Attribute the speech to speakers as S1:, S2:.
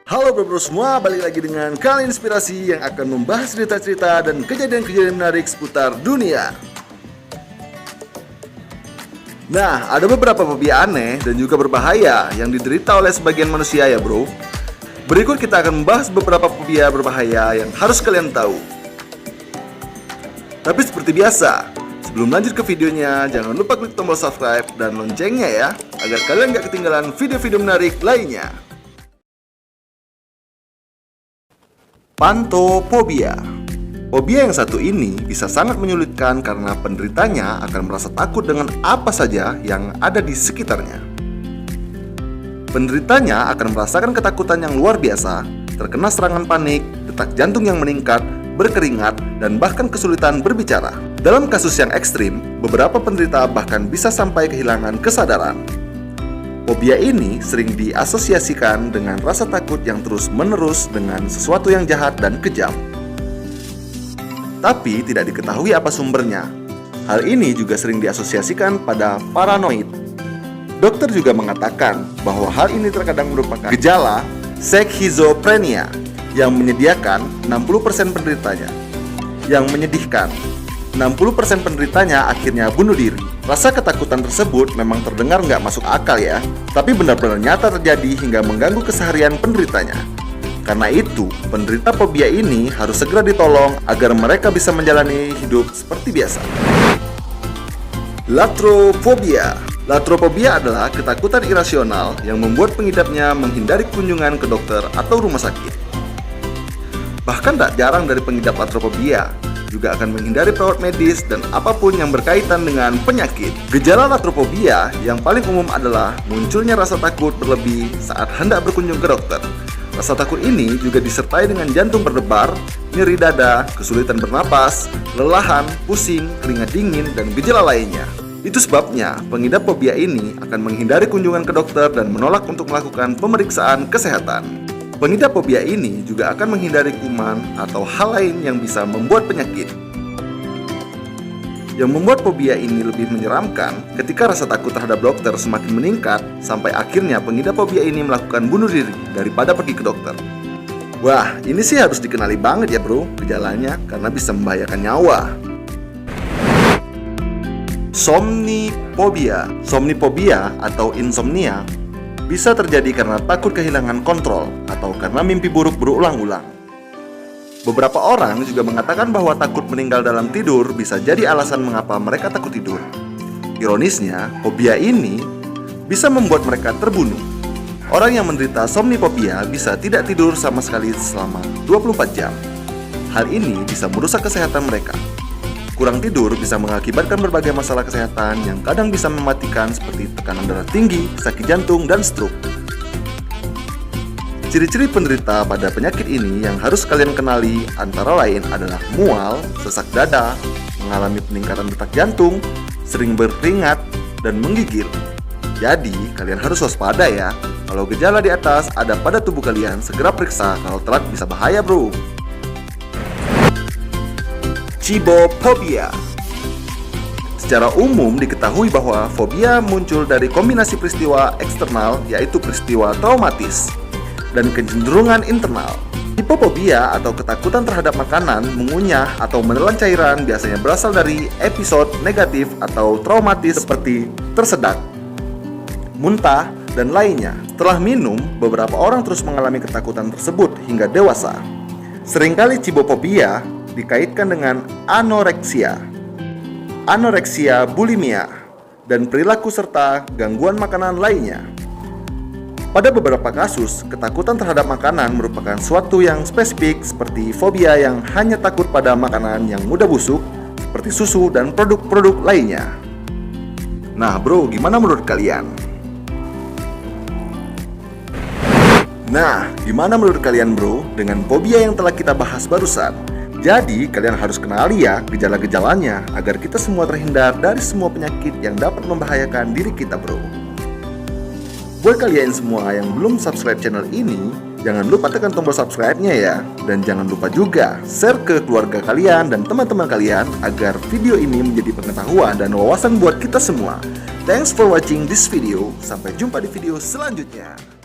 S1: Halo bro semua, balik lagi dengan Kali Inspirasi yang akan membahas cerita-cerita dan kejadian-kejadian menarik seputar dunia. Nah, ada beberapa fobia aneh dan juga berbahaya yang diderita oleh sebagian manusia ya bro. Berikut kita akan membahas beberapa fobia berbahaya yang harus kalian tahu. Tapi seperti biasa, sebelum lanjut ke videonya, jangan lupa klik tombol subscribe dan loncengnya ya, agar kalian gak ketinggalan video-video menarik lainnya. Pantofobia. Fobia yang satu ini bisa sangat menyulitkan karena penderitanya akan merasa takut dengan apa saja yang ada di sekitarnya. Penderitanya akan merasakan ketakutan yang luar biasa, terkena serangan panik, detak jantung yang meningkat, berkeringat, dan bahkan kesulitan berbicara. Dalam kasus yang ekstrim, beberapa penderita bahkan bisa sampai kehilangan kesadaran. Fobia ini sering diasosiasikan dengan rasa takut yang terus-menerus dengan sesuatu yang jahat dan kejam. Tapi tidak diketahui apa sumbernya. Hal ini juga sering diasosiasikan pada paranoid. Dokter juga mengatakan bahwa hal ini terkadang merupakan gejala schizophrenia yang menyediakan 60% penderitanya. Yang menyedihkan, 60% penderitanya akhirnya bunuh diri. Rasa ketakutan tersebut memang terdengar nggak masuk akal ya, tapi benar-benar nyata terjadi hingga mengganggu keseharian penderitanya. Karena itu, penderita fobia ini harus segera ditolong agar mereka bisa menjalani hidup seperti biasa. Latrofobia. Latrofobia adalah ketakutan irasional yang membuat pengidapnya menghindari kunjungan ke dokter atau rumah sakit. Bahkan tak jarang dari pengidap latrofobia juga akan menghindari perawat medis dan apapun yang berkaitan dengan penyakit. Gejala latrofobia yang paling umum adalah munculnya rasa takut berlebih saat hendak berkunjung ke dokter. Rasa takut ini juga disertai dengan jantung berdebar, nyeri dada, kesulitan bernapas, kelelahan, pusing, keringat dingin, dan gejala lainnya. Itu sebabnya pengidap fobia ini akan menghindari kunjungan ke dokter dan menolak untuk melakukan pemeriksaan kesehatan. Pengidap fobia ini juga akan menghindari kuman atau hal lain yang bisa membuat penyakit. Yang membuat fobia ini lebih menyeramkan ketika rasa takut terhadap dokter semakin meningkat sampai akhirnya pengidap fobia ini melakukan bunuh diri daripada pergi ke dokter. Wah, ini sih harus dikenali banget ya bro gejalanya karena bisa membahayakan nyawa. Somnifobia. Somnifobia atau insomnia bisa terjadi karena takut kehilangan kontrol atau karena mimpi buruk berulang-ulang. Beberapa orang juga mengatakan bahwa takut meninggal dalam tidur bisa jadi alasan mengapa mereka takut tidur. Ironisnya, fobia ini bisa membuat mereka terbunuh. Orang yang menderita somnifobia bisa tidak tidur sama sekali selama 24 jam. Hal ini bisa merusak kesehatan mereka. Kurang tidur bisa mengakibatkan berbagai masalah kesehatan yang kadang bisa mematikan seperti tekanan darah tinggi, sakit jantung, dan stroke. Ciri-ciri penderita pada penyakit ini yang harus kalian kenali antara lain adalah mual, sesak dada, mengalami peningkatan detak jantung, sering berkeringat, dan menggigil. Jadi, kalian harus waspada ya. Kalau gejala di atas ada pada tubuh kalian, segera periksa, kalau telat bisa bahaya bro. Cibofobia. Secara umum diketahui bahwa fobia muncul dari kombinasi peristiwa eksternal, yaitu peristiwa traumatis, dan kecenderungan internal. Cibofobia atau ketakutan terhadap makanan, mengunyah, atau menelan cairan biasanya berasal dari episode negatif atau traumatis seperti tersedak, muntah, dan lainnya. Setelah minum, beberapa orang terus mengalami ketakutan tersebut hingga dewasa. Seringkali cibofobia dikaitkan dengan anoreksia, bulimia, dan perilaku serta gangguan makanan lainnya. Pada beberapa kasus, ketakutan terhadap makanan merupakan suatu yang spesifik seperti fobia yang hanya takut pada makanan yang mudah busuk seperti susu dan produk-produk lainnya. Nah bro, gimana menurut kalian? Nah, gimana menurut kalian bro dengan fobia yang telah kita bahas barusan? Jadi, kalian harus kenali ya gejala-gejalanya agar kita semua terhindar dari semua penyakit yang dapat membahayakan diri kita bro. Buat kalian semua yang belum subscribe channel ini, Jangan lupa tekan tombol subscribe-nya ya. Dan jangan lupa juga share ke keluarga kalian dan teman-teman kalian agar video ini menjadi pengetahuan dan wawasan buat kita semua. Thanks for watching this video. Sampai jumpa di video selanjutnya.